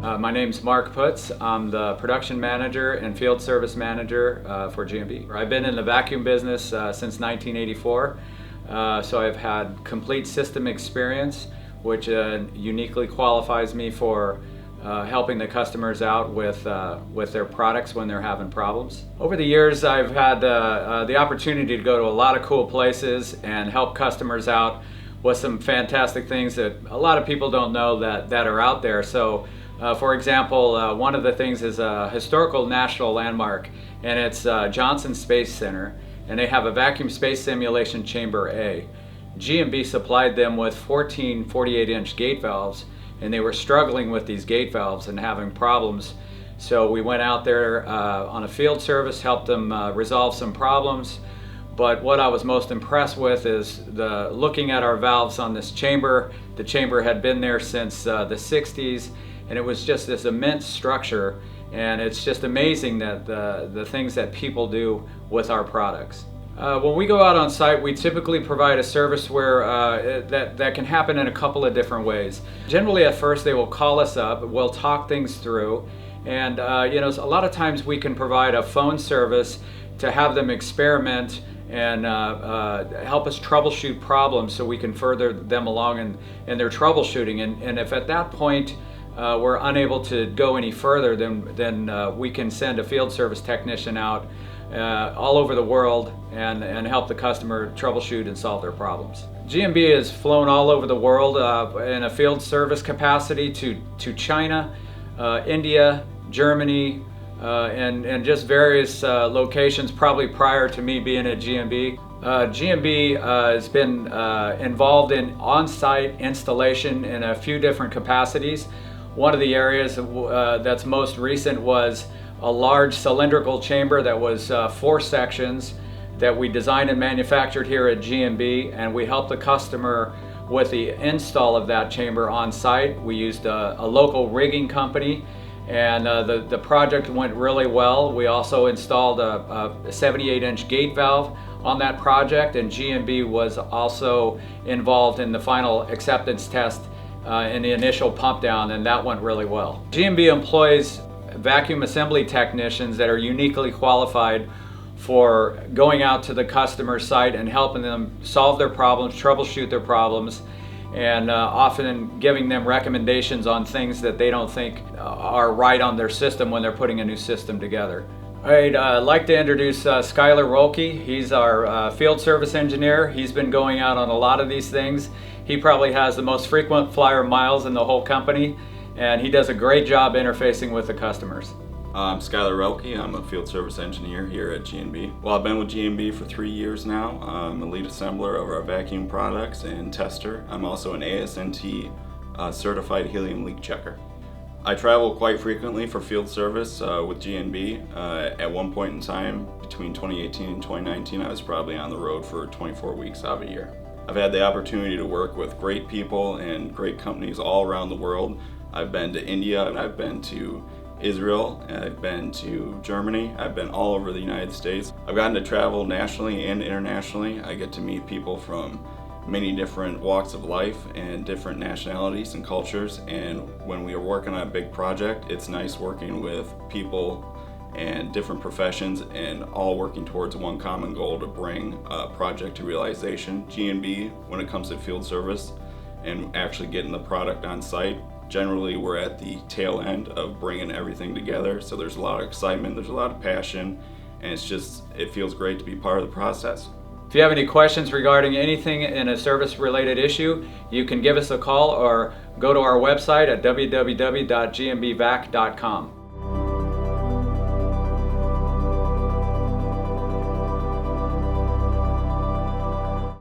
My name's Mark Putz. I'm the production manager and field service manager for GNB. I've been in the vacuum business since 1984, so I've had complete system experience, which uniquely qualifies me for helping the customers out with their products when they're having problems. Over the years, I've had the opportunity to go to a lot of cool places and help customers out with some fantastic things that a lot of people don't know that are out there. So, for example, one of the things is a historical national landmark, and it's Johnson Space Center, and they have a vacuum space simulation chamber A. GNB supplied them with 14 48-inch gate valves, and they were struggling with these gate valves and having problems. So we went out there on a field service, helped them resolve some problems. But what I was most impressed with is looking at our valves on this chamber. The chamber had been there since the 60s, and it was just this immense structure, and it's just amazing that the things that people do with our products. When we go out on site, we typically provide a service where that can happen in a couple of different ways. Generally, at first, they will call us up, we'll talk things through, and a lot of times we can provide a phone service to have them experiment and help us troubleshoot problems so we can further them along in their troubleshooting. And if at that point we're unable to go any further, then we can send a field service technician out all over the world and help the customer troubleshoot and solve their problems. GNB has flown all over the world in a field service capacity to China, India, Germany, and just various locations probably prior to me being at GNB. GNB has been involved in on-site installation in a few different capacities. One of the areas that's most recent was a large cylindrical chamber that was 4 sections that we designed and manufactured here at GNB, and we helped the customer with the install of that chamber on site. We used a local rigging company, and the project went really well. We also installed a 78-inch gate valve on that project, and GNB was also involved in the final acceptance test in the initial pump down, and that went really well. GNB employs vacuum assembly technicians that are uniquely qualified for going out to the customer site and helping them solve their problems, troubleshoot their problems, and often giving them recommendations on things that they don't think are right on their system when they're putting a new system together. I'd like to introduce Skylar Rolke. He's our field service engineer. He's been going out on a lot of these things. He probably has the most frequent flyer miles in the whole company, and he does a great job interfacing with the customers. I'm Skylar Rolke. I'm a field service engineer here at GNB. Well, I've been with GNB for 3 years now. I'm a lead assembler of our vacuum products and tester. I'm also an ASNT certified helium leak checker. I travel quite frequently for field service with GNB. At one point in time, between 2018 and 2019, I was probably on the road for 24 weeks out of a year. I've had the opportunity to work with great people and great companies all around the world. I've been to India, and I've been to Israel, and I've been to Germany. I've been all over the United States. I've gotten to travel nationally and internationally. I get to meet people from many different walks of life and different nationalities and cultures, and when we are working on a big project, it's nice working with people and different professions and all working towards one common goal to bring a project to realization. GNB, when it comes to field service and actually getting the product on site, generally we're at the tail end of bringing everything together, so there's a lot of excitement, there's a lot of passion, and it feels great to be part of the process. If you have any questions regarding anything in a service-related issue, you can give us a call or go to our website at www.gnbvac.com.